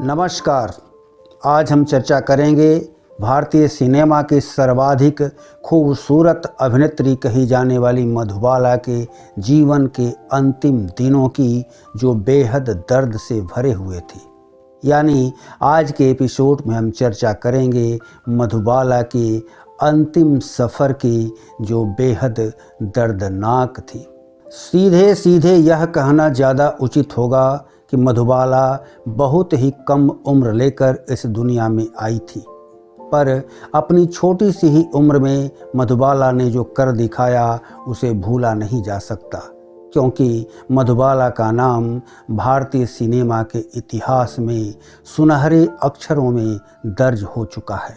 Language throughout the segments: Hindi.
नमस्कार। आज हम चर्चा करेंगे भारतीय सिनेमा की सर्वाधिक खूबसूरत अभिनेत्री कही जाने वाली मधुबाला के जीवन के अंतिम दिनों की, जो बेहद दर्द से भरे हुए थे। यानी आज के एपिसोड में हम चर्चा करेंगे मधुबाला के अंतिम सफ़र की, जो बेहद दर्दनाक थी। सीधे सीधे यह कहना ज़्यादा उचित होगा कि मधुबाला बहुत ही कम उम्र लेकर इस दुनिया में आई थी, पर अपनी छोटी सी ही उम्र में मधुबाला ने जो कर दिखाया उसे भूला नहीं जा सकता, क्योंकि मधुबाला का नाम भारतीय सिनेमा के इतिहास में सुनहरे अक्षरों में दर्ज हो चुका है।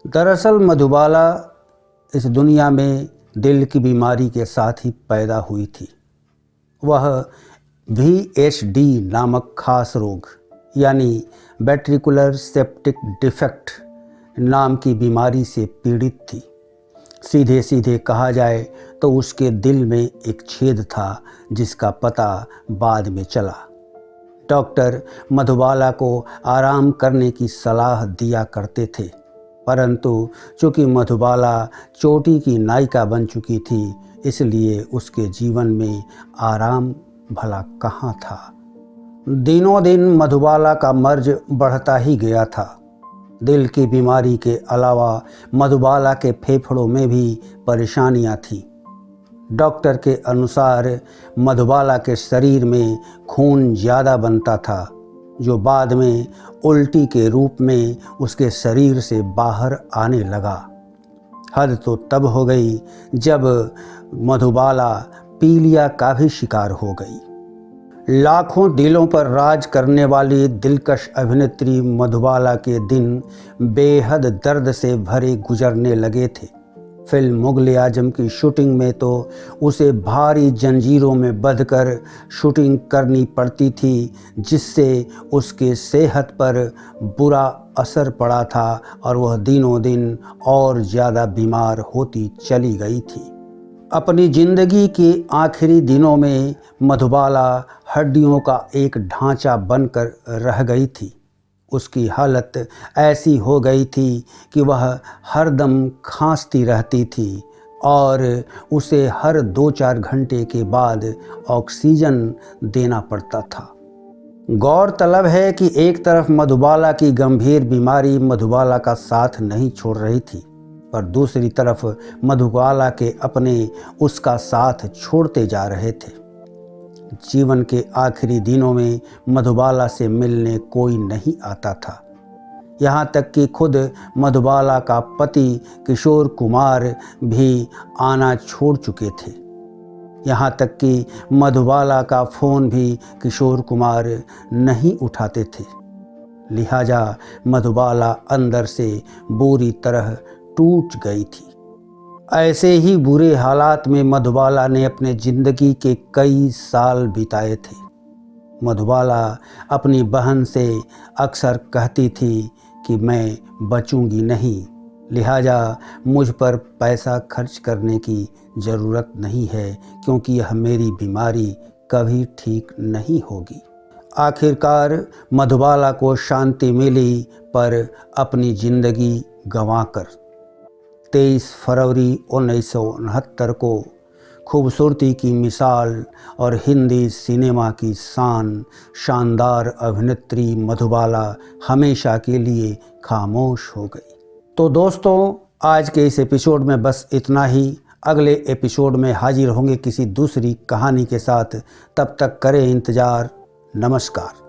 दरअसल मधुबाला इस दुनिया में दिल की बीमारी के साथ ही पैदा हुई थी। वह VSD नामक खास रोग यानी वेंट्रिकुलर सेप्टिक डिफेक्ट नाम की बीमारी से पीड़ित थी। सीधे सीधे कहा जाए तो उसके दिल में एक छेद था, जिसका पता बाद में चला। डॉक्टर मधुबाला को आराम करने की सलाह दिया करते थे, परंतु चूँकि मधुबाला चोटी की नायिका बन चुकी थी, इसलिए उसके जीवन में आराम भला कहाँ था। दिनों दिन मधुबाला का मर्ज बढ़ता ही गया था। दिल की बीमारी के अलावा मधुबाला के फेफड़ों में भी परेशानियां थीं। डॉक्टर के अनुसार मधुबाला के शरीर में खून ज़्यादा बनता था, जो बाद में उल्टी के रूप में उसके शरीर से बाहर आने लगा। हद तो तब हो गई जब मधुबाला पीलिया का भी शिकार हो गई। लाखों दिलों पर राज करने वाली दिलकश अभिनेत्री मधुबाला के दिन बेहद दर्द से भरे गुजरने लगे थे। फिल्म मुग़ल-ए-आज़म की शूटिंग में तो उसे भारी जंजीरों में बंधकर शूटिंग करनी पड़ती थी, जिससे उसके सेहत पर बुरा असर पड़ा था और वह दिनों दिन और ज़्यादा बीमार होती चली गई थी। अपनी ज़िंदगी के आखिरी दिनों में मधुबाला हड्डियों का एक ढांचा बनकर रह गई थी। उसकी हालत ऐसी हो गई थी कि वह हरदम खांसती रहती थी और उसे हर 2-4 घंटे के बाद ऑक्सीजन देना पड़ता था। गौरतलब है कि एक तरफ मधुबाला की गंभीर बीमारी मधुबाला का साथ नहीं छोड़ रही थी, पर दूसरी तरफ मधुबाला के अपने उसका साथ छोड़ते जा रहे थे। जीवन के आखिरी दिनों में मधुबाला से मिलने कोई नहीं आता था। यहाँ तक कि खुद मधुबाला का पति किशोर कुमार भी आना छोड़ चुके थे। यहाँ तक कि मधुबाला का फ़ोन भी किशोर कुमार नहीं उठाते थे। लिहाजा मधुबाला अंदर से बुरी तरह टूट गई थी। ऐसे ही बुरे हालात में मधुबाला ने अपने ज़िंदगी के कई साल बिताए थे। मधुबाला अपनी बहन से अक्सर कहती थी कि मैं बचूंगी नहीं, लिहाजा मुझ पर पैसा खर्च करने की ज़रूरत नहीं है, क्योंकि यह मेरी बीमारी कभी ठीक नहीं होगी। आखिरकार मधुबाला को शांति मिली, पर अपनी ज़िंदगी गंवाकर 23 फरवरी 1969 को खूबसूरती की मिसाल और हिंदी सिनेमा की शानदार अभिनेत्री मधुबाला हमेशा के लिए खामोश हो गई। तो दोस्तों, आज के इस एपिसोड में बस इतना ही। अगले एपिसोड में हाजिर होंगे किसी दूसरी कहानी के साथ। तब तक करें इंतज़ार। नमस्कार।